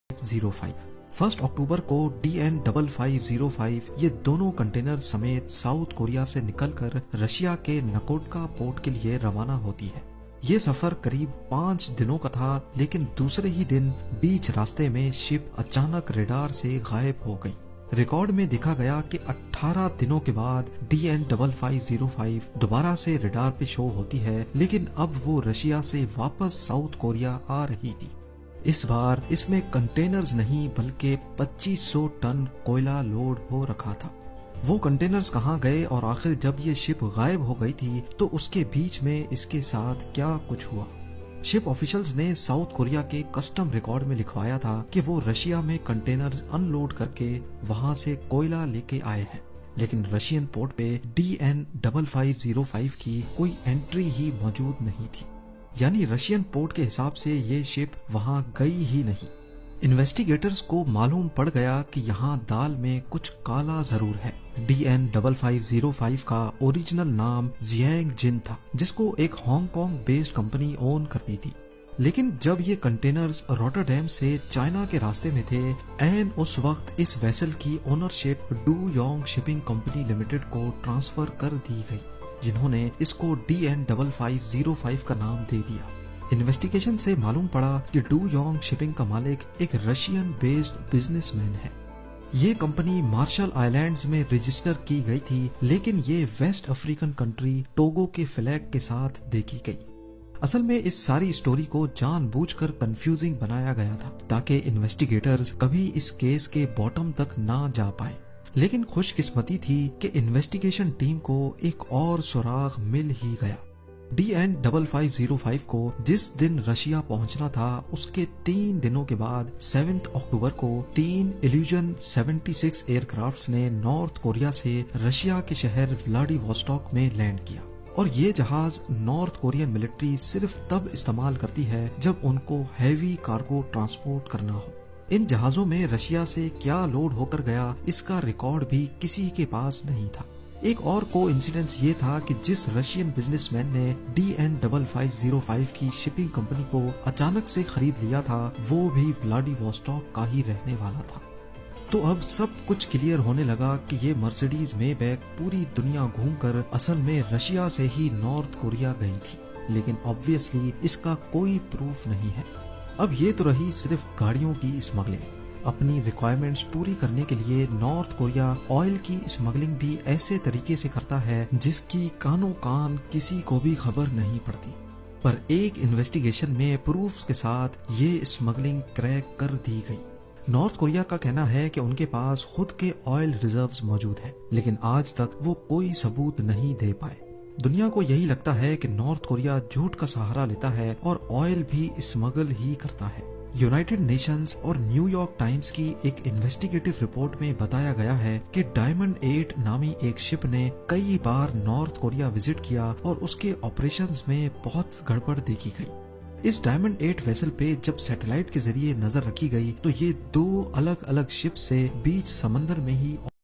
1 अक्टूबर को DN5505 ये दोनों कंटेनर समेत साउथ कोरिया से निकलकर रशिया के नकोटका पोर्ट के लिए रवाना होती है। ये सफर करीब 5 दिनों का था, लेकिन दूसरे ही दिन बीच रास्ते में शिप अचानक रेडार से गायब हो गई। रिकॉर्ड में देखा गया कि 18 दिनों के बाद DN5505 दोबारा से रेडार पे शो होती है, लेकिन अब वो रशिया से वापस साउथ कोरिया आ रही थी। इस बार इसमें कंटेनर्स नहीं बल्कि 2500 टन कोयला लोड हो रखा था। वो कंटेनर्स कहाँ गए और आखिर जब ये शिप गायब हो गई थी तो उसके बीच में इसके साथ क्या कुछ हुआ? शिप ऑफिशियल्स ने साउथ कोरिया के कस्टम रिकॉर्ड में लिखवाया था कि वो रशिया में कंटेनर्स अनलोड करके वहां से कोयला लेके आए हैं, लेकिन रशियन पोर्ट पे DN5505 की कोई एंट्री ही मौजूद नहीं थी। यानी रशियन पोर्ट के हिसाब से ये शिप वहां गई ही नहीं। इन्वेस्टिगेटर्स को मालूम पड़ गया कि यहाँ दाल में कुछ काला जरूर है। DN5505 का ओरिजिनल नाम जियांग जिन था, जिसको एक हांगकांग बेस्ड कंपनी ओन करती थी। लेकिन जब ये कंटेनर्स रॉटरडैम से चाइना के रास्ते में थे, एन उस वक्त इस वेसल की ownership do Yong shipping company limited को ट्रांसफर कर दी गई, जिन्होंने इसको DN5505 का नाम दे दिया। इन्वेस्टिगेशन से मालूम पड़ा कि डू योंग शिपिंग का मालिक एक रशियन बेस्ड बिजनेसमैन है। ये कंपनी मार्शल आइलैंड्स में रजिस्टर की गई थी, लेकिन ये वेस्ट अफ्रीकन कंट्री टोगो के फ्लैग के साथ देखी गई। असल में इस सारी स्टोरी को जानबूझकर कंफ्यूजिंग बनाया गया था ताकि इन्वेस्टिगेटर्स कभी इस केस के बॉटम तक ना जा पाए। लेकिन खुशकिस्मती थी कि इन्वेस्टिगेशन टीम को एक और सुराग मिल ही गया। DN5505 को जिस दिन रशिया पहुंचना था उसके 3 दिनों के बाद 7 अक्टूबर को 3 इल्यूजन 76 एयरक्राफ्ट्स ने नॉर्थ कोरिया से रशिया के शहर व्लादिवोस्टॉक में लैंड किया। और ये जहाज नॉर्थ कोरियन मिलिट्री सिर्फ तब इस्तेमाल करती है जब उनको हैवी कार्गो ट्रांसपोर्ट करना हो। इन जहाजों में रशिया से क्या लोड होकर गया इसका रिकॉर्ड भी किसी के पास नहीं था। एक और कोइंसिडेंस ये था कि जिस रशियन बिजनेसमैन ने DN5505 की शिपिंग कंपनी को अचानक से खरीद लिया था, वो भी व्लादिवोस्टॉक का ही रहने वाला था। तो अब सब कुछ क्लियर होने लगा कि ये मर्सिडीज मेबैक पूरी दुनिया घूमकर असल में रशिया से ही नॉर्थ कोरिया गई थी, लेकिन ऑब्वियसली इसका कोई प्रूफ नहीं है। अब ये तो रही सिर्फ गाड़ियों की स्मगलिंग। अपनी रिक्वायरमेंट्स पूरी करने के लिए नॉर्थ कोरिया ऑयल की स्मगलिंग भी ऐसे तरीके से करता है जिसकी कानों कान किसी को भी खबर नहीं पड़ती। पर एक इन्वेस्टिगेशन में प्रूफ्स के साथ ये स्मगलिंग क्रैक कर दी गई। नॉर्थ कोरिया का कहना है कि उनके पास खुद के ऑयल रिजर्व्स मौजूद है, लेकिन आज तक वो कोई सबूत नहीं दे पाए। दुनिया को यही लगता है कि नॉर्थ कोरिया झूठ का सहारा लेता है और ऑयल भी स्मगल ही करता है। यूनाइटेड नेशंस और न्यूयॉर्क टाइम्स की एक इन्वेस्टिगेटिव रिपोर्ट में बताया गया है कि डायमंड 8 नामी एक शिप ने कई बार नॉर्थ कोरिया विजिट किया और उसके ऑपरेशंस में बहुत गड़बड़ देखी गई। इस डायमंड 8 वेसल पे जब सैटेलाइट के जरिए नजर रखी गई तो ये 2 अलग अलग शिप से बीच समंदर में ही